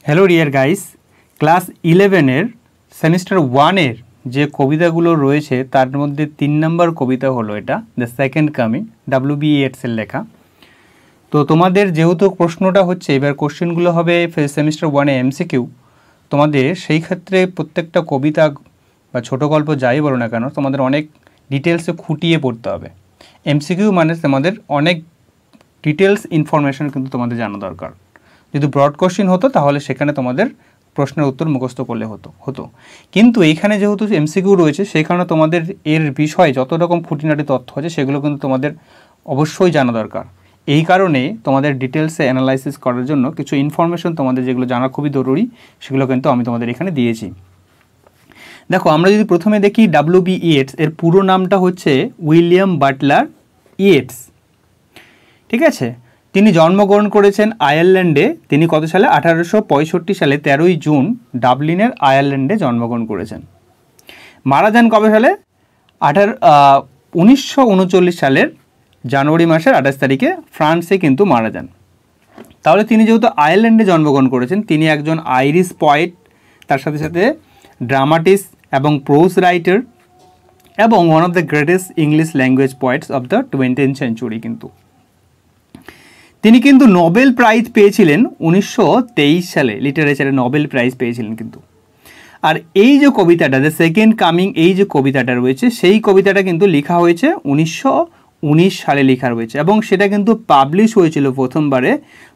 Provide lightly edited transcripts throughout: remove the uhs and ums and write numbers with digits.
Hello dear guys, class 11-এর semester 1-এর যে কবিতাগুলো রয়েছে তার মধ্যে 3 নম্বর কবিতা হলো এটা দ্য সেকেন্ড কামিং, WB ইয়েটসের লেখা। তো তোমাদের যেহেতু প্রশ্নটা হচ্ছে এবার কোশ্চেনগুলো হবে সেমিস্টার 1-এ MCQ, তোমাদের সেই ক্ষেত্রে প্রত্যেকটা কবিতা বা ছোটো গল্প যাই বলো না কেন তোমাদের অনেক ডিটেলসে খুঁটিয়ে পড়তে হবে। MCQ মানে তোমাদের অনেক ডিটেলস ইনফরমেশন কিন্তু তোমাদের জানা দরকার। যদি ব্রড কোশ্চেন হতো তাহলে সেখানে তোমাদের প্রশ্নের উত্তর মুখস্থ করলে হতো কিন্তু এইখানে যেহেতু MCQ রয়েছে সেখানে তোমাদের এর বিষয়ে যত রকম খুঁটিনাটি তথ্য আছে সেগুলো কিন্তু তোমাদের অবশ্যই জানা দরকার। এই কারণে তোমাদের ডিটেলসে অ্যানালাইসিস করার জন্য কিছু ইনফরমেশন তোমাদের যেগুলো জানা খুবই জরুরি সেগুলো কিন্তু আমি তোমাদের এখানে দিয়েছি। দেখো, আমরা যদি প্রথমে দেখি WB ইয়েটস, এর পুরো নামটা হচ্ছে উইলিয়াম বাটলার ইয়েটস। ঠিক আছে, তিনি জন্মগ্রহণ করেছেন আয়ারল্যান্ডে। তিনি কত সালে? 1865 সালে 13ই জুন ডাবলিনের আয়ারল্যান্ডে জন্মগ্রহণ করেছেন। মারা যান কবে সালে? 1939 সালের জানুয়ারি মাসের 28 তারিখে ফ্রান্সে কিন্তু মারা যান। তাহলে তিনি যেহেতু আয়ারল্যান্ডে জন্মগ্রহণ করেছেন, তিনি একজন আইরিশ পয়েট, তার সাথে সাথে ড্রামাটিস্ট এবং প্রোজ রাইটার এবং one of the greatest English language poets of the 20th century. কিন্তু তিনি কিন্তু নোবেল প্রাইজ পেয়েছিলেন 1923 সালে, লিটারেচারে নোবেল প্রাইজ পেয়েছিলেন কিন্তু। আর এই যে কবিতাটা দ্য সেকেন্ড কামিং, এই যে কবিতাটা রয়েছে সেই কবিতাটা কিন্তু লেখা হয়েছে 1919 সালে লেখা রয়েছে এবং সেটা কিন্তু পাবলিশ হয়েছিল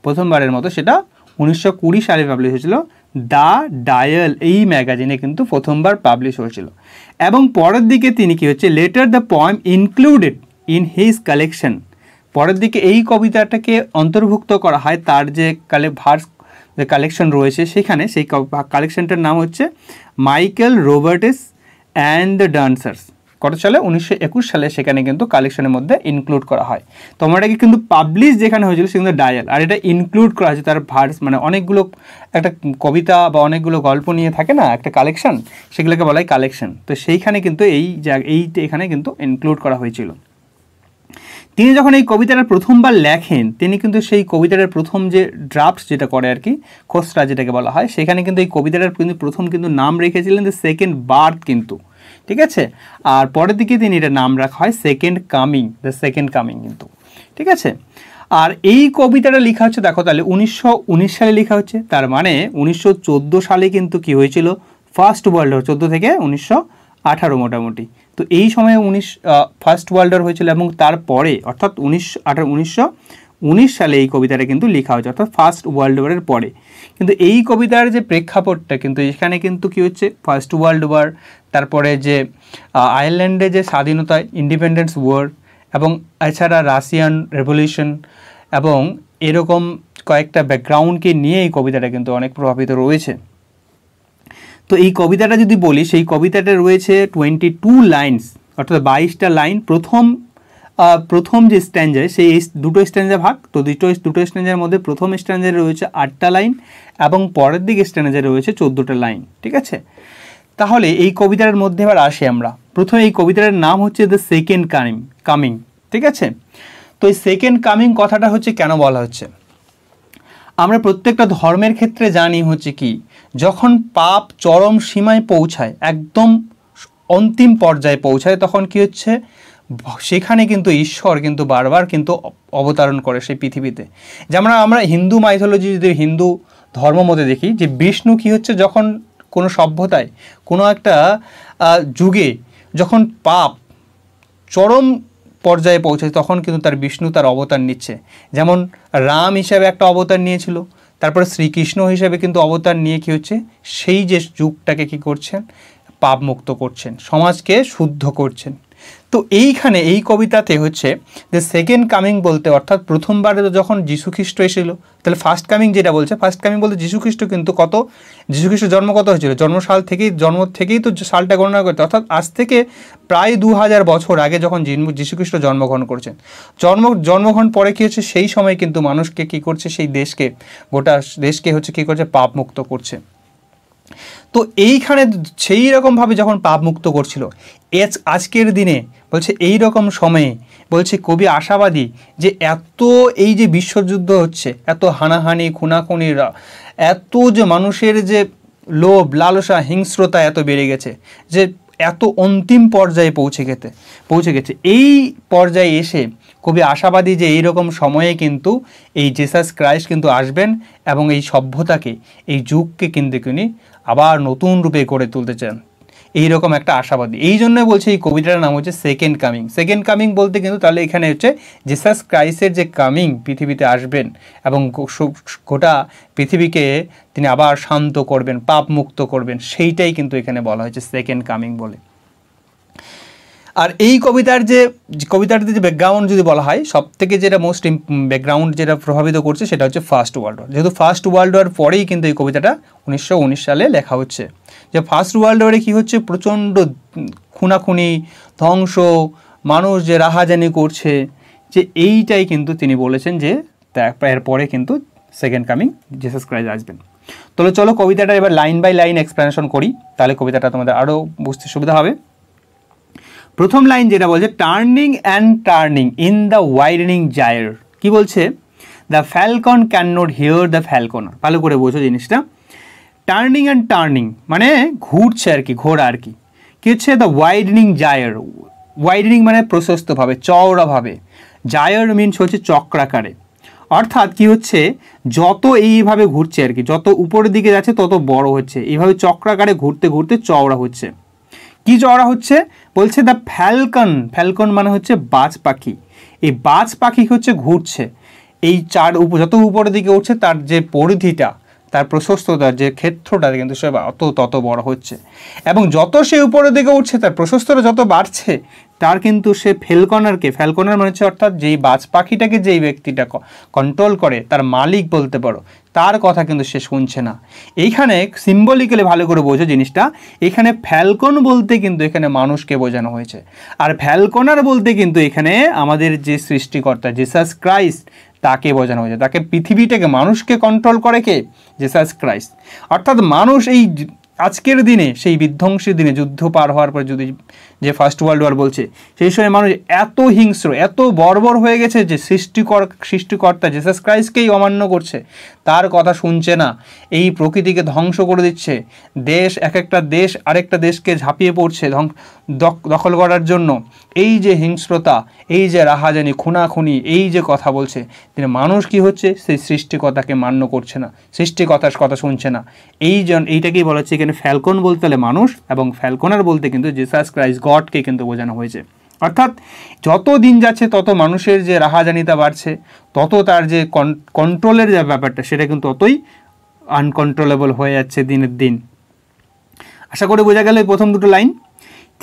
প্রথমবারের মতো সেটা 1920 সালে পাবলিশ হয়েছিল। দ্য ডায়াল এই ম্যাগাজিনে কিন্তু প্রথমবার পাবলিশ হয়েছিল এবং পরের দিকে তিনি কি হচ্ছে letter the poem included in his collection, পরের দিকে এই কবিতাটাকে অন্তর্ভুক্ত করা হয় তার যে ভার্স যে কালেকশন রয়েছে সেখানে। সেই কালেকশনটার নাম হচ্ছে Michael Roberts and the dancers. কত সালে? 1921 সালে সেখানে কিন্তু কালেকশনের মধ্যে ইনক্লুড করা হয়। তোমরাটাকে কিন্তু পাবলিশ যেখানে হয়েছিল সেখানে ডায়াল, আর এটা ইনক্লুড করা হয়েছে তার ভার্স, মানে অনেকগুলো একটা কবিতা বা অনেকগুলো গল্প নিয়ে থাকে না একটা কালেকশন, সেগুলোকে বলা হয় কালেকশন। তো সেইখানে কিন্তু এখানে কিন্তু ইনক্লুড করা হয়েছিল। তিনি যখন এই কবিতাটা প্রথমবার লেখেন তিনি কিন্তু সেই কবিতাটার প্রথম যে ড্রাফট যেটা করে আর কি, খসড়া যেটাকে বলা হয়, সেখানে কিন্তু এই কবিতাটার প্রথম কিন্তু নাম রেখেছিলেন দ্য সেকেন্ড বার্থ কিন্তু। ঠিক আছে, আর পরের দিকে তিনি এটা নাম রাখা হয় second coming, the second coming কিন্তু। ঠিক আছে, আর এই কবিতাটা লেখা হচ্ছে দেখো তাহলে 1919 সালে লেখা হচ্ছে, তার মানে 1914 সালে কিন্তু কি হয়েছিল ফার্স্ট ওয়ার্ল্ড ওয়ার, 14 থেকে 1918 মোটামুটি। তো এই সময়ে ফার্স্ট ওয়ার্ল্ড ওয়ার হয়েছিল এবং তারপরে অর্থাৎ 1919 সালে এই কবিতাটা কিন্তু লেখা হয়েছে, অর্থাৎ ফার্স্ট ওয়ার্ল্ড ওয়ারের পরে। কিন্তু এই কবিতার যে প্রেক্ষাপটটা কিন্তু এখানে কিন্তু কি হচ্ছে ফার্স্ট ওয়ার্ল্ড ওয়ার, তারপরে যে আয়ারল্যান্ডে যে স্বাধীনতা ইন্ডিপেন্ডেন্স ওয়ার এবং এছাড়া রাশিয়ান রেভলিউশন এবং এরকম কয়েকটা ব্যাকগ্রাউন্ডকে নিয়ে এই কবিতাটা কিন্তু অনেক প্রভাবিত রয়েছে। তো এই কবিতাটা যদি বলি, সেই কবিতাটা রয়েছে 22 লাইন্স, অর্থাৎ 22টা লাইন। প্রথম যে স্ট্যাঞ্জায় সেই দুটো স্ট্যাঞ্জা ভাগ, তো দুটো স্ট্যাঞ্জার মধ্যে প্রথম স্ট্যাঞ্জায় রয়েছে 8টা লাইন এবং পরের দিকে স্ট্যাঞ্জায় রয়েছে 14টা লাইন। ঠিক আছে, তাহলে এই কবিতার মধ্যে এবার আসি আমরা। প্রথমে এই কবিতার নাম হচ্ছে দ্য সেকেন্ড কামিং। ঠিক আছে, তো এই সেকেন্ড কামিং কথাটা হচ্ছে কেন বলা হচ্ছে? আমরা প্রত্যেকটা ধর্মের ক্ষেত্রে জানি হচ্ছে কি, যখন পাপ চরম সীমায় পৌঁছায়, একদম অন্তিম পর্যায়ে পৌঁছায়, তখন কি হচ্ছে সেখানে কিন্তু ঈশ্বর কিন্তু বারবার কিন্তু অবতরণ করে সেই পৃথিবীতে। যেমন আমরা হিন্দু মাইথোলজি যদি হিন্দু ধর্ম মতে দেখি যে বিষ্ণু কি হচ্ছে যখন কোনো সভ্যতায় কোনো একটা যুগে যখন পাপ চরম পর্যায়ে পৌঁছায় তখন কিন্তু তার বিষ্ণু তার অবতার নিচ্ছে। যেমন রাম হিসাবে একটা অবতার নিয়েছিল, তারপরে শ্রীকৃষ্ণ হিসাবে কিন্তু অবতার নিয়ে কী হচ্ছে সেই যে যুগটাকে কী করছেন, পাপ মুক্ত করছেন, সমাজকে শুদ্ধ করছেন। তো এইখানে এই কবিতাতে হচ্ছে যে সেকেন্ড কামিং বলতে অর্থাৎ প্রথমবারে যখন যীশুখ্রিস্ট এসেছিল, তাহলে ফার্স্ট কামিং যেটা বলছে, ফার্স্ট কামিং বলতে যীশুখ্রিস্ট কিন্তু যীশুখ্রিস্ট জন্ম কত হয়েছিল, জন্ম থেকেই তো সালটা গণনা করতে, অর্থাৎ আজ থেকে প্রায় 2000 বছর আগে যখন যীশুখ্রিস্ট জন্মগ্রহণ করছেন। জন্মগ্রহণ পরে কী হচ্ছে সেই সময় কিন্তু মানুষকে কী করছে, সেই দেশকে গোটা দেশকে হচ্ছে কী করছে, পাপ মুক্ত করছে। তো এইখানে সেই রকমভাবে যখন পাপ মুক্ত করছিল, আজকের দিনে বলছে এই রকম সময়ে বলছে কবি আশাবাদী যে এত এই যে বিশ্বযুদ্ধ হচ্ছে, এত হানাহানি খুনাখুনিরা, এত যে মানুষের যে লোভ লালসা হিংস্রতা এত বেড়ে গেছে, যে এত অন্তিম পর্যায়ে পৌঁছে গেছে, এই পর্যায়ে এসে কবি আশাবাদী যে এইরকম সময়ে কিন্তু এই জিসাস ক্রাইস্ট কিন্তু আসবেন এবং এই সভ্যতাকে, এই যুগকে কিন্তু তিনি আবার নতুন রূপে গড়ে তুলতে চান, এইরকম একটা আশাবাদী। এই জন্য বলছে এই কবিতাটার নাম হচ্ছে সেকেন্ড কামিং। সেকেন্ড কামিং বলতে কিন্তু তাহলে এখানে হচ্ছে জিসাস ক্রাইস্টের যে কামিং, পৃথিবীতে আসবেন এবং গোটা পৃথিবীকে তিনি আবার শান্ত করবেন, পাপ মুক্ত করবেন, সেইটাই কিন্তু এখানে বলা হয়েছে সেকেন্ড কামিং বলে। আর এই কবিতার যে ব্যাকগ্রাউন্ড যদি বলা হয়, সব থেকে যেটা মোস্ট ব্যাকগ্রাউন্ড যেটা প্রভাবিত করছে সেটা হচ্ছে ফার্স্ট ওয়ার্ল্ড ওয়ার। যেহেতু ফার্স্ট ওয়ার্ল্ড ওয়ার পরেই কিন্তু এই কবিতাটা 1919 সালে লেখা হচ্ছে। যে ফার্স্ট ওয়ার্ল্ড ওয়ারে কী হচ্ছে, প্রচণ্ড খুনাখুনি, ধ্বংস, মানুষ যে রাহাজানি করছে, যে এইটাই কিন্তু তিনি বলেছেন যে এরপরে কিন্তু সেকেন্ড কামিং জিসাস ক্রাইস্ট আসবেন। তাহলে চলো কবিতাটা এবার লাইন বাই লাইন এক্সপ্লেনেশন করি, তাহলে কবিতাটা তোমাদের আরও বুঝতে সুবিধা হবে। প্রথম লাইন যেটা বলছে, turning and turning in the widening gyre, কি বলছে, the falcon can not hear the falconer. ভালো করে বোঝো জিনিসটা। টার্নিং অ্যান্ড টার্নিং মানে ঘুরছে আর কি, ঘোরা আর কি। কী হচ্ছে, দ্য ওয়াইডেনিং জায়ার, ওয়াইডেনিং মানে প্রশস্তভাবে, চওড়াভাবে, জায়ার মিনস হচ্ছে চক্রাকারে। অর্থাৎ কি হচ্ছে, যত এইভাবে ঘুরছে আর কি, যত উপরের দিকে যাচ্ছে তত বড় হচ্ছে, এইভাবে চক্রাকারে ঘুরতে ঘুরতে চওড়া হচ্ছে। কি চওড়া হচ্ছে, বলছে দ্য ফ্যালকন, ফ্যালকন মানে হচ্ছে বাজ পাখি, এই বাজ পাখি হচ্ছে ঘুরছে, এই যত উপরের দিকে উঠছে তার যে পরিধিটা, তার প্রশস্ততার যে ক্ষেত্রটা কিন্তু সে তত বড় হচ্ছে, এবং যত সে উপরের দিকে উঠছে তার প্রশস্ততা যত বাড়ছে, তার কিন্তু সে ফ্যালকনার মানে হচ্ছে অর্থাৎ যেই বাজ পাখিটাকে যেই ব্যক্তিটা কন্ট্রোল করে, তার মালিক বলতে পারো, তার কথা কিন্তু সে শুনছে না। এইখানে সিম্বলিক্যালি ভালো করে বোঝো জিনিসটা, এখানে ফ্যালকন বলতে কিন্তু এখানে মানুষকে বোঝানো হয়েছে, আর ফ্যালকনার বলতে কিন্তু এখানে আমাদের যে সৃষ্টিকর্তা জিসাস ক্রাইস্ট তাকে বোঝানো হয়েছে। তাকে পৃথিবীটাকে, মানুষকে কন্ট্রোল করে কে, জিসাস ক্রাইস্ট। অর্থাৎ মানুষ এই আজকের দিনে, সেই বিধ্বংসী দিনে, যুদ্ধ পার হওয়ার পর যদি যে ফার্স্ট ওয়ার্ল্ড ওয়ার বলছে, সেই সময় মানুষ এত হিংস্র, এত বর্বর হয়ে গেছে যে সৃষ্টিকর্তা জিসাস ক্রাইস্টকেই অমান্য করছে, তার কথা শুনছে না, এই প্রকৃতিকে ধ্বংস করে দিচ্ছে, দেশ এক একটা দেশ আরেকটা দেশকে ঝাঁপিয়ে পড়ছে দখল করার জন্য। এই যে হিংস্রতা, এই যে রাহাজানি খুনাখুনি, এই যে কথা বলছে, তিনি মানুষ কি হচ্ছে, সেই সৃষ্টিকর্তাকে মান্য করছে না, সৃষ্টিকর্তার কথা শুনছে না। এইটাকেই বলা হচ্ছে এখানে ফ্যালকন বলতে হলে মানুষ, এবং ফ্যালকনার বলতে কিন্তু জিসাস ক্রাইস্ট গডকে কিন্তু বোঝানো হয়েছে। অর্থাৎ যত দিন যাচ্ছে তত মানুষের যে রাহাজানিতা বাড়ছে, তত তার যে কন্ট্রোলের যে ব্যাপারটা সেটা কিন্তু ততই আনকন্ট্রোলেবল হয়ে যাচ্ছে দিনের দিন। আশা করি বোঝা গেল এই প্রথম দুটো লাইন।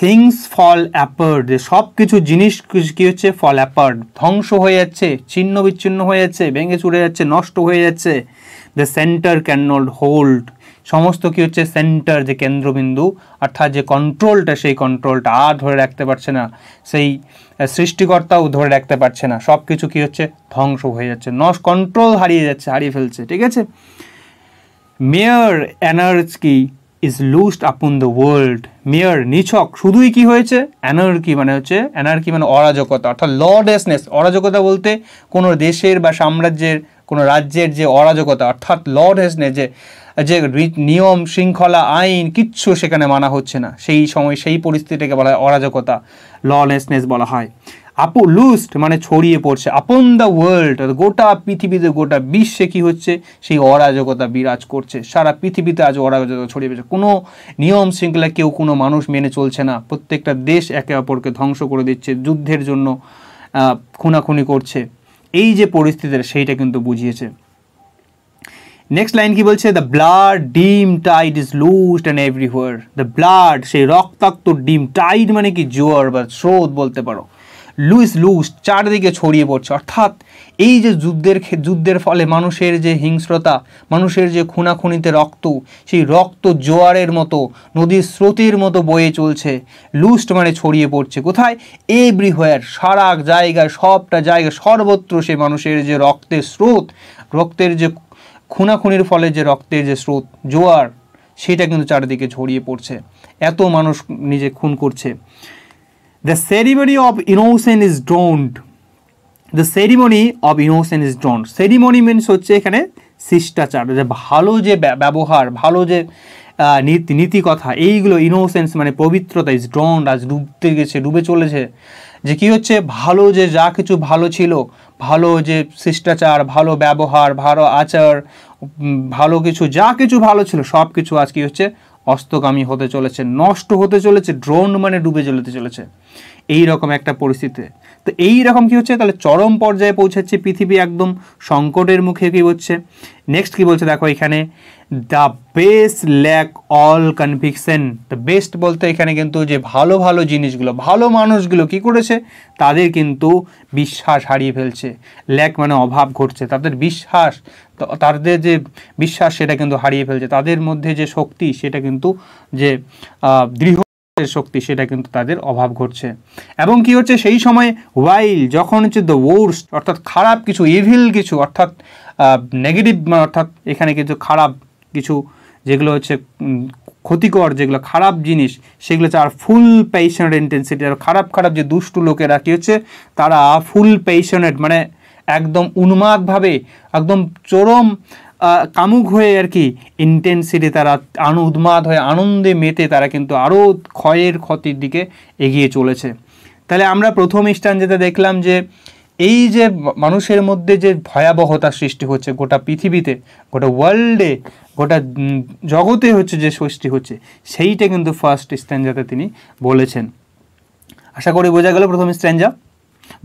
থিংস ফল অ্যাপার্ট, যে সব কিছু জিনিস কী হচ্ছে, ফল অ্যাপার্ট, ধ্বংস হয়ে যাচ্ছে, ছিন্ন বিচ্ছিন্ন হয়ে যাচ্ছে, ভেঙে চুরে যাচ্ছে, নষ্ট হয়ে যাচ্ছে। The centre can not hold, সমস্ত কী হচ্ছে, সেন্টার যে কেন্দ্রবিন্দু, অর্থাৎ যে কন্ট্রোলটা, সেই কন্ট্রোলটা আর ধরে রাখতে পারছে না, সেই সৃষ্টিকর্তাও ধরে রাখতে পারছে না, সব কিছু কী হচ্ছে, ধ্বংস হয়ে যাচ্ছে, কন্ট্রোল হারিয়ে ফেলছে। ঠিক আছে। মেয়ার anarchy is লুজড upon the world, মেয়ার নিছক, শুধুই কি হয়েছে, অ্যানার্কি মানে অরাজকতা, অর্থাৎ লডলেসনেস। অরাজকতা বলতে কোনো দেশের বা সাম্রাজ্যের, কোনো রাজ্যের যে অরাজকতা, অর্থাৎ লডলেসনেস, যে নিয়ম শৃঙ্খলা আইন কিচ্ছু সেখানে মানা হচ্ছে না, সেই সময় সেই পরিস্থিতিটাকে বলা হয় অরাজকতা, ললেসনেস বলা হয়। লুজড মানে ছড়িয়ে পড়ছে, আপন দ্য ওয়ার্ল্ড, গোটা পৃথিবীতে, গোটা বিশ্বে কি হচ্ছে, সেই অরাজকতা বিরাজ করছে, সারা পৃথিবীতে আজ অরাজকতা ছড়িয়ে পড়ছে, কোনো নিয়ম শৃঙ্খলা কেউ কোনো মানুষ মেনে চলছে না, প্রত্যেকটা দেশ একে অপরকে ধ্বংস করে দিচ্ছে, যুদ্ধের জন্য খুনাখুনি করছে, এই যে পরিস্থিতিটা সেইটা কিন্তু বুঝিয়েছে। নেক্সট লাইন কি বলছে, the blood dim tide is loosed and everywhere, the blood সেই রক্তাক্ত ডিম, টাইড মানে কি জোয়ার বা স্রোত বলতে পারো, লুজ চারদিকে ছড়িয়ে পড়ছে। অর্থাৎ এই যে যুদ্ধের ফলে মানুষের যে হিংস্রতা, মানুষের যে খুনাখুনিতে রক্ত, সেই রক্ত জোয়ারের মতো, নদীর স্রোতের মতো বয়ে চলছে। লুজড মানে ছড়িয়ে পড়ছে কোথায়, এভরিওয়্যার, সারা জায়গায়, সবটা জায়গায়, সর্বত্র সে মানুষের যে রক্তের স্রোত, রক্তের যে খুনাখুনির ফলে যে রক্তের যে স্রোত, জোয়ার, সেটা কিন্তু চারিদিকে ছড়িয়ে পড়ছে, এত মানুষ নিজে খুন করছে। The ceremony of innocence is don't, the ceremony of innocence is don't, ceremony means হচ্ছে এখানে শিষ্টাচার, যে ভালো যে ব্যবহার, ভালো যে নীতি কথা, এইগুলো ইনোসেন্স মানে পবিত্রতা, ইজ ড্রন্ড আজ ডুবতে গেছে, ডুবে চলেছে, যে কি হচ্ছে ভালো যে যা কিছু ভালো ছিল, ভালো যে শিষ্টাচার, ভালো ব্যবহার, ভালো আচার, ভালো কিছু যা কিছু ভালো ছিল সব কিছু আজ কি হচ্ছে অস্তগামী হতে চলেছে, নষ্ট হতে চলেছে, ড্রোন মানে ডুবে যেতে চলেছে, এই রকম একটা পরিস্থিতি। তো এই রকম কি হচ্ছে, তাহলে চরম পর্যায়ে পৌঁছাচ্ছে পৃথিবী, একদম সংকটের মুখে কি হচ্ছে। নেক্সট কি বলছে দেখো এখানে, the best lack all conviction, the best বলতে এখানে কিন্তু যে ভালো ভালো জিনিসগুলো, ভালো মানুষগুলো কি করেছে, তাদের কিন্তু বিশ্বাস হারিয়ে ফেলছে, ল্যাক মানে অভাব ঘটছে, তাদের বিশ্বাস, তাদের যে বিশ্বাস সেটা কিন্তু হারিয়ে ফেলছে, তাদের মধ্যে যে শক্তি সেটা কিন্তু যে দৃঢ় শক্তি সেটা কিন্তু তাদের অভাব ঘটছে। এবং কি হচ্ছে সেই সময় ওয়াইল যখন হচ্ছে দ্য ওর্স্ট অর্থাৎ খারাপ কিছু, ইভিল কিছু অর্থাৎ নেগেটিভ, অর্থাৎ এখানে কিছু খারাপ কিছু যেগুলো হচ্ছে ক্ষতিকর, যেগুলো খারাপ জিনিস সেগুলো হচ্ছে আর ফুল প্যাশনেট ইন্টেন্সিটি, আর খারাপ খারাপ যে দুষ্টু লোকেরা কি হচ্ছে তারা ফুল প্যাশনেট মানে একদম উন্মাদভাবে, একদম চরম কামুক হয়ে আর কি ইন্টেন্সিটি, তারা উন্মাদ হয়ে আনন্দে মেতে তারা কিন্তু আরও ক্ষতির দিকে এগিয়ে চলেছে। তাহলে আমরা প্রথম স্থান যেটা দেখলাম যে এই যে মানুষের মধ্যে যে ভয়াবহতা সৃষ্টি হচ্ছে গোটা পৃথিবীতে, গোটা ওয়ার্ল্ডে, গোটা জগতে হচ্ছে যে সৃষ্টি হচ্ছে, সেইটা কিন্তু ফার্স্ট স্ট্যাঞ্জাতে তিনি বলেছেন। আশা করি বোঝা গেল প্রথম স্ট্যাঞ্জা।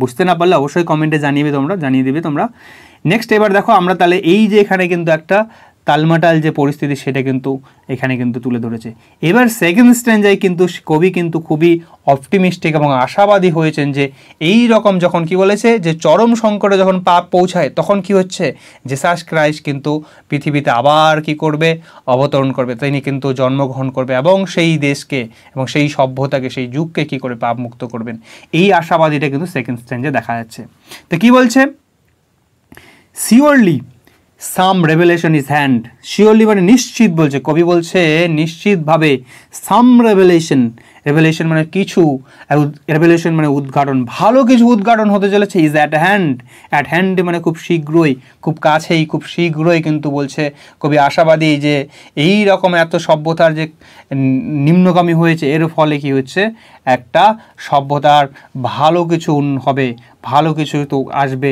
বুঝতে না পারলে অবশ্যই কমেন্টে জানিয়ে দিবে তোমরা। নেক্সট এবার দেখো আমরা তাহলে এই যে এখানে কিন্তু একটা তালমাটাল যে পরিস্থিতি সেটা কিন্তু এখানে কিন্তু তুলে ধরেছে। এবার সেকেন্ড স্ট্যাঞ্জায় কিন্তু কবি কিন্তু খুবই অপটিমিস্টিক এবং আশাবাদী হয়েছেন যে এই রকম যখন কি বলেছে যে চরম সংকটে যখন পাপ পৌঁছায় তখন কি হচ্ছে, জেসাস ক্রাইস্ট কিন্তু পৃথিবীতে আবার কি করবে, অবতরণ করবে, তিনি কিন্তু জন্মগ্রহণ করবে এবং সেই দেশকে এবং সেই সভ্যতাকে, সেই যুগকে কি করে পাপ মুক্ত করবেন, এই আশাবাদীটা কিন্তু সেকেন্ড স্ট্যাঞ্জে দেখা যাচ্ছে। তো কি বলছে, surely some revelation is hand, surely মানে নিশ্চিত বলছে, কবি বলছে নিশ্চিতভাবে, সাম রেভেলেশন, রেভেলেশন মানে কিছু, রেভেলেশন মানে উদ্ঘাটন, ভালো কিছু উদ্ঘাটন হতে চলেছে, is at hand, at hand মানে খুব শীঘ্রই, খুব কাছেই, খুব শীঘ্রই কিন্তু বলছে কবি আশাবাদী যে এই রকম এত সভ্যতার যে নিম্নগামী হয়েছে এর ফলে কি হচ্ছে একটা সভ্যতার ভালো কিছু হবে, ভালো কিছু তো আসবে।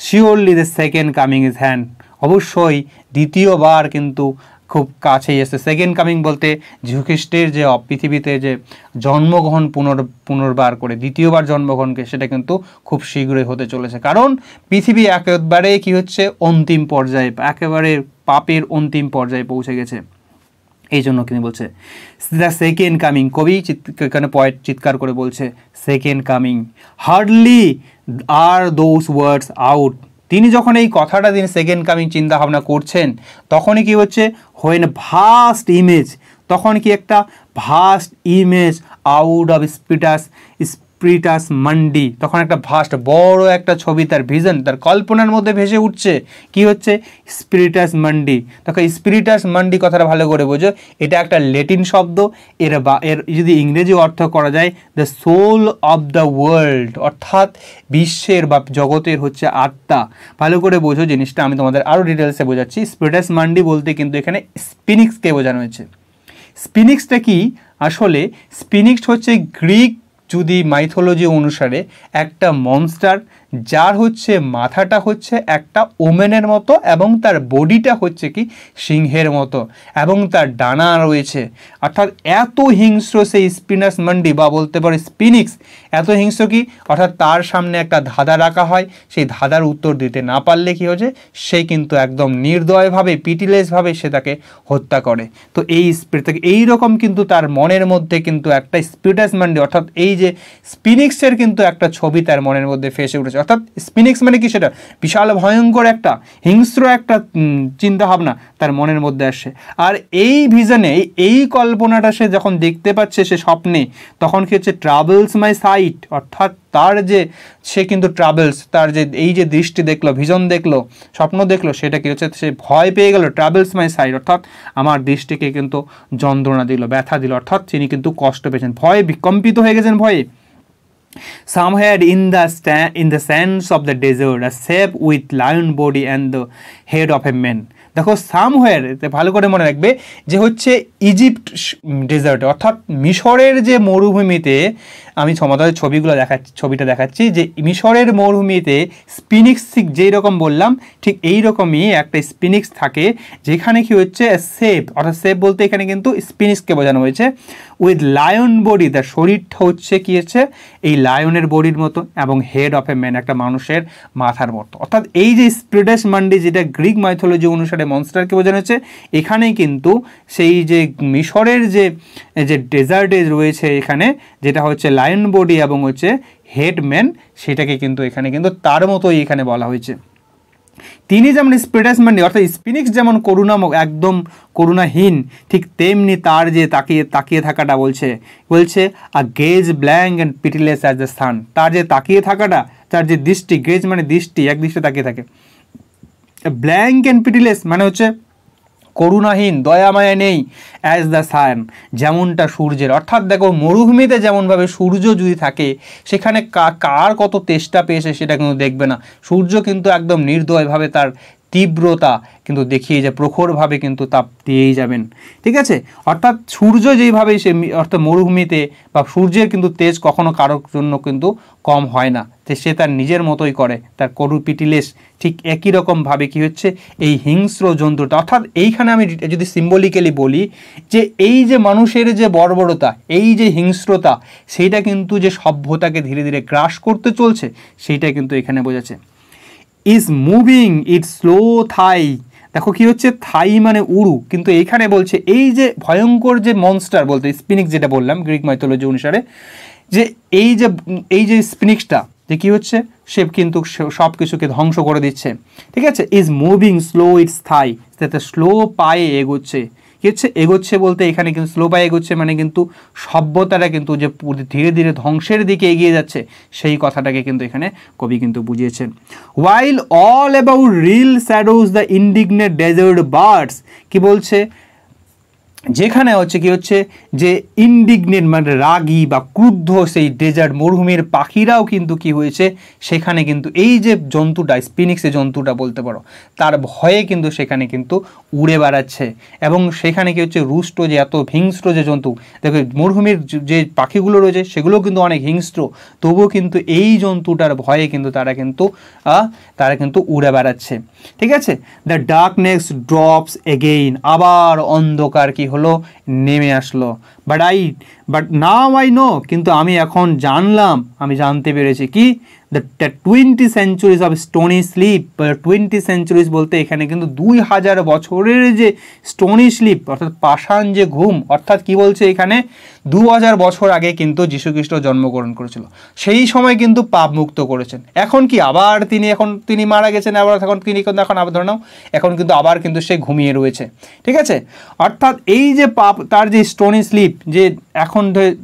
Surely the second coming is hand, অবশ্যই দ্বিতীয়বার কিন্তু খুব কাছেই এসে, সেকেন্ড কামিং বলতে যীশু খ্রিস্টের যে পৃথিবীতে যে জন্মগ্রহণ পুনর্বার করে দ্বিতীয়বার জন্মগ্রহণকে সেটা কিন্তু খুব শীঘ্রই হতে চলেছে, কারণ পৃথিবী একেবারে কি হচ্ছে অন্তিম পর্যায়ে, একেবারে পাপের অন্তিম পর্যায়ে পৌঁছে গেছে। এই জন্য তিনি বলছে দ্য সেকেন্ড কামিং, কবি এখানে পয়েট চিৎকার করে বলছে second coming, hardly are those words out, তিনি যখন এই কথাটা তিনি সেকেন্ড কামিং চিন্তা ভাবনা করছেন তখনই কি হচ্ছে, হোয়েন ভাস্ট ইমেজ, তখন কি একটা vast image out of স্পিরিটাস mandi, তখন একটা ভাস্ট বড় একটা ছবি, তার ভিজন, তার কল্পনার মধ্যে ভেসে উঠছে, কি হচ্ছে স্পিরিটাস মান্ডি। তখন স্পিরিটাস মান্ডি কথাটা ভালো করে বোঝো, এটা একটা ল্যাটিন শব্দ, এর যদি ইংরেজি অর্থ করা যায় the soul of the world, অর্থাৎ বিশ্বের বা জগতের হচ্ছে আত্মা। ভালো করে বোঝো জিনিসটা, আমি তোমাদের আরও ডিটেলসে বোঝাচ্ছি। স্পিরিটাস মান্ডি বলতে কিন্তু এখানে স্পিনিক্সকে বোঝানো হয়েছে। স্পিনিক্সটা কি, আসলে স্পিনিক্স হচ্ছে গ্রিক যদি মাইথোলজি অনুসারে একটা মনস্টার, যার হচ্ছে মাথাটা হচ্ছে একটা ওমেনের মতো এবং তার বডিটা হচ্ছে কি সিংহের মতো এবং তার ডানা রয়েছে, অর্থাৎ এত হিংস্র সেই স্পিনাস মান্ডি বা বলতে পারে স্পিনিক্স, এত হিংস্র কি, অর্থাৎ তার সামনে একটা ধাঁধা রাখা হয়, সেই ধাঁধার উত্তর দিতে না পারলে কি হচ্ছে সে কিন্তু একদম নির্দয়ভাবে, পিটিলেসভাবে সে তাকে হত্যা করে। তো এই এইরকম কিন্তু তার মনের মধ্যে কিন্তু একটা স্পিরিটাস মান্ডি, অর্থাৎ এই যে স্পিনিক্সের কিন্তু একটা ছবি তার মনের মধ্যে ফেসে উঠেছে, অর্থাৎ স্পিনিক্স মানে কি, সেটা বিশাল ভয়ঙ্কর একটা হিংস্র একটা চিন্তাভাবনা তার মনের মধ্যে আসে। আর এই ভিশনে, এই কল্পনাটা সে যখন দেখতে পাচ্ছে সে স্বপ্নে, তখন কি হচ্ছে ট্রাভেলস মাই সাইট, অর্থাৎ তার যে সে কিন্তু ট্রাভেলস, তার যে এই যে দৃষ্টি দেখলো, ভিজন দেখলো, স্বপ্ন দেখলো, সেটা কি হচ্ছে সে ভয় পেয়ে গেল, ট্রাভেলস মাই সাইট, অর্থাৎ আমার দৃষ্টিকে কিন্তু যন্ত্রণা দিল, ব্যথা দিল, অর্থাৎ তিনি কিন্তু কষ্ট পেয়েছেন, ভয়ে বিকম্পিত হয়ে গেছেন ভয়ে। Somewhere in the sands of the desert, a shape with lion body and the head of a man. দেখো সামওয়্যার, ভালো করে মনে রাখবে যে হচ্ছে ইজিপ্ট ডেজার্টে, অর্থাৎ মিশরের যে মরুভূমিতে, আমি তোমাদের ছবিটা দেখাচ্ছি যে মিশরের মরুভূমিতে স্পিনিক্স ঠিক যেই রকম বললাম ঠিক এই রকমই একটা স্পিনিক্স থাকে, যেখানে কি হচ্ছে শেপ, অর্থাৎ শেপ বলতে এখানে কিন্তু স্পিনিক্সকে বোঝানো হয়েছে, উইথ লায়ন বডি, তার শরীরটা হচ্ছে কি হচ্ছে এই লায়নের বডির মতো, এবং হেড অফ এ ম্যান, একটা মানুষের মাথার মতো। অর্থাৎ এই যে স্পিরিটাস মান্ডি, যেটা গ্রিক মাইথোলজি অনুসারে মনস্টারকে বোঝানো হচ্ছে, এখানেই কিন্তু সেই যে মিশরের যে ডেজার্টে রয়েছে এখানে, যেটা হচ্ছে লায়ন বডি এবং হচ্ছে হেড ম্যান, সেটাকে কিন্তু এখানে কিন্তু তার মতোই এখানে বলা হয়েছে। তিনি যেমন স্পিরিটাস মান্ডি, অর্থাৎ স্পিনিক্স যেমন করুণামক, একদম করুণাহীন, ঠিক তেমনি তার যে তাকিয়ে থাকাটা বলছে a gaze blank and pitiless as the sun, তার যে তাকিয়ে থাকাটা, তার যে দৃষ্টি, গেজ মানে দৃষ্টি, এক দৃষ্টি তাকিয়ে থাকে, ব্ল্যাঙ্ক অ্যান্ড পিটিলেস মানে হচ্ছে করুণাহীন, দয়ামায়া নেই, অ্যাজ দ্য সান, যেমনটা সূর্যের। অর্থাৎ দেখো মরুভূমিতে যেমনভাবে সূর্য যদি থাকে, সেখানে কার কত তেষ্টা পেয়েছে সেটা কিন্তু দেখবে না, সূর্য কিন্তু একদম নির্দয়ভাবে তার তীব্রতা কিন্তু দেখিয়ে যায়, প্রখরভাবে কিন্তু তাপ দিয়েই যাবেন, ঠিক আছে। অর্থাৎ সূর্য যেইভাবে সে, অর্থাৎ মরুভূমিতে বা সূর্যের কিন্তু তেজ কখনো কারোর জন্য কিন্তু কম হয় না, যে সে তার নিজের মতোই করে, তার পিটিলেস, ঠিক একই রকমভাবে কি হচ্ছে এই হিংস্র জন্তুটা। অর্থাৎ এইখানে আমি যদি সিম্বলিক্যালি বলি যে এই যে মানুষের যে বর্বরতা, এই যে হিংস্রতা, সেইটা কিন্তু যে সভ্যতাকে ধীরে ধীরে গ্রাস করতে চলছে, সেইটা কিন্তু এখানে বোঝাচ্ছে। ইজ মুভিং ইট স্লো থাই, দেখো কি হচ্ছে থাই মানে উড়ু, কিন্তু এখানে বলছে এই যে ভয়ঙ্কর যে মনস্টার বলতে স্পিনিক্স, যেটা বললাম গ্রিক মাইথোলজি অনুসারে, যে এই যে স্পিনিক্সটা যে কী হচ্ছে, সে কিন্তু সব কিছুকে ধ্বংস করে দিচ্ছে, ঠিক আছে। ইজ মুভিং স্লো ইটস থাই, যাতে স্লো পায়ে এগোচ্ছে, কী হচ্ছে এগোচ্ছে বলতে এখানে কিন্তু স্লো পায়ে এগোচ্ছে মানে কিন্তু সভ্যতাটা কিন্তু যে ধীরে ধীরে ধ্বংসের দিকে এগিয়ে যাচ্ছে, সেই কথাটাকে কিন্তু এখানে কবি কিন্তু বুঝিয়েছেন। While all about reel shadows the indignant desert birds, কি বলছে, যেখানে হচ্ছে কি হচ্ছে যে ইন্ডিগনেট মানে রাগী বা ক্রুদ্ধ সেই ডেজার্ট মরুভূমির পাখিরাও কিন্তু কি হয়েছে, সেখানে কিন্তু এই যে জন্তুটা, স্পিনিক্সের জন্তুটা বলতে পারো, তার ভয়ে কিন্তু সেখানে কিন্তু উড়ে বেড়াচ্ছে, এবং সেখানে কি হচ্ছে রুষ্ট যে এত হিংস্র যে জন্তু, দেখো মরুভূমির যে পাখিগুলো রয়েছে সেগুলো কিন্তু অনেক হিংস্র, তবুও কিন্তু এই জন্তুটার ভয়ে কিন্তু তারা কিন্তু উড়ে বেড়াচ্ছে, ঠিক আছে। দ্য ডার্কনেস ড্রপস এগেইন, আবার অন্ধকার কি হলো, নেমে আসলো। বাট নাও আই নো, কিন্তু আমি এখন জানলাম, আমি জানতে পেরেছি কি, the 20 centuries of stony sleep, 20 centuries বলতে এখানে কিন্তু 2000 বছরের যে স্টোনি স্লিপ, অর্থাৎ পাষাণ যে ঘুম, অর্থাৎ কি বলছে এখানে 2000 বছর আগে কিন্তু যীশুখ্রিস্ট জন্মগ্রহণ করেছিল, সেই সময় কিন্তু পাপ মুক্ত করেছেন। এখন কি আবার তিনি মারা গেছেন, আবার তিনি এখন আবার ধরে নাও এখন কিন্তু আবার কিন্তু সে ঘুমিয়ে রয়েছে, ঠিক আছে। অর্থাৎ এই যে পাপ, তার যে স্টোনি স্লিপ, যে এখন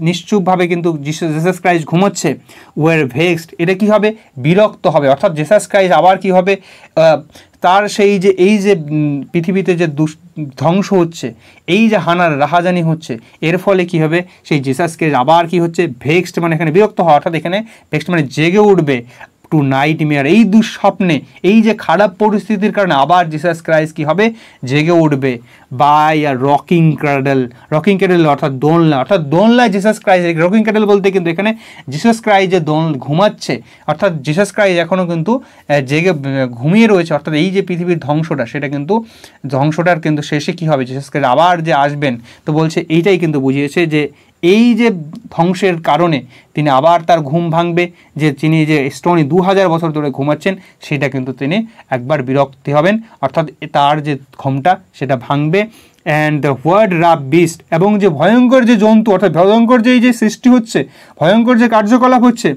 নিশ্চুপভাবে কিন্তু জিসাস ক্রাইস্ট ঘুমোচ্ছে, ওয়ার ভেক্সড, এটা কি হবে, বিরক্ত হবে। অর্থাৎ জিসাস ক্রাইস্ট আবার কি হবে, তার সেই যে এই যে পৃথিবীতে যে ধ্বংস হচ্ছে, এই যে রাহাজানি হচ্ছে, এর ফলে কি হবে, সেই জিসাস ক্রাইস্ট আবার কি হচ্ছে, ভেক্সড মানে এখানে বিরক্ত হওয়া, অর্থাৎ এখানে ভেক্সড মানে জেগে উঠবে, টু নাইট মেয়ার, এই দুঃস্বপ্নে, এই যে খারাপ পরিস্থিতির কারণে আবার জিসাস ক্রাইস্ট কি হবে, জেগে উঠবে, বাই আর রকিং ক্যাডেল অর্থাৎ দোলনায় জিসাস ক্রাইস্ট, রকিং ক্যাডেল বলতে কিন্তু এখানে জিসাস ক্রাইস্ট যে ঘুমাচ্ছে, অর্থাৎ জিসাস ক্রাইস্ট এখনও কিন্তু জেগে ঘুমিয়ে রয়েছে, অর্থাৎ এই যে পৃথিবীর ধ্বংসটা, সেটা কিন্তু ধ্বংসটার কিন্তু শেষে কি হবে, জিসাস ক্রাইস্ট আবার যে আসবেন, তো বলছে এইটাই কিন্তু বুঝিয়েছে যে এই যে ধ্বংসের কারণে তিনি আবার তার ঘুম ভাঙবে, যে তিনি যে স্টোনি 2000 বছর ধরে ঘুমাচ্ছেন, সেটা কিন্তু তিনি একবার বিরক্তি হবেন, অর্থাৎ তার যে ঘুমটা সেটা ভাঙবে। And the word rough beast, এবং যে ভয়ঙ্কর যে জন্তু, অর্থাৎ ভয়ঙ্কর যে এই যে সৃষ্টি হচ্ছে, ভয়ঙ্কর যে কার্যকলাপ হচ্ছে,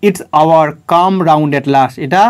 its hour come round at last, এটা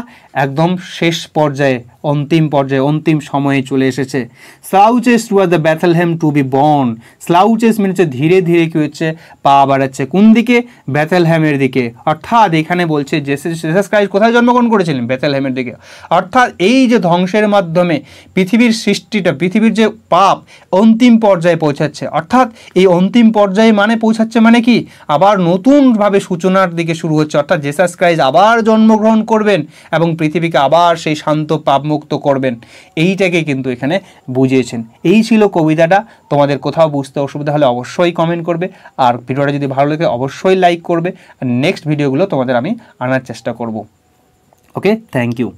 একদম শেষ পর্যায়ে অন্তিম পর্যায়ে অন্তিম সময়ে চলে এসেছে। Slouches toward the Bethlehem to be born. Slouches মানে হচ্ছে ধীরে ধীরে কী হচ্ছে, পা বাড়াচ্ছে কোন দিকে, ব্যাথেলহেমের দিকে। অর্থাৎ এখানে বলছে জিসাস ক্রাইস্ট কোথায় জন্মগ্রহণ করেছিলেন, ব্যাথেলহেমের দিকে। অর্থাৎ এই যে ধ্বংসের মাধ্যমে পৃথিবীর সৃষ্টিটা, পৃথিবীর যে পাপ অন্তিম পর্যায়ে পৌঁছাচ্ছে, অর্থাৎ এই অন্তিম পর্যায়ে মানে পৌঁছাচ্ছে মানে কি, আবার নতুনভাবে সূচনার দিকে শুরু হচ্ছে। অর্থাৎ জিসাস ক্রাইস্ট আবার জন্মগ্রহণ করবেন এবং পৃথিবীকে আবার সেই শান্ত পাপমুক্ত করবেন, এইটাকে কিন্তু এখানে বুঝিয়েছেন। এই ছিল কবিতাটা। তোমাদের কোথাও বুঝতে অসুবিধা হলে অবশ্যই কমেন্ট করবে, আর ভিডিওটা যদি ভালো লাগে অবশ্যই লাইক করবে, আর নেক্সট ভিডিওগুলো তোমাদের আমি আনার চেষ্টা করব। ওকে, থ্যাংক ইউ।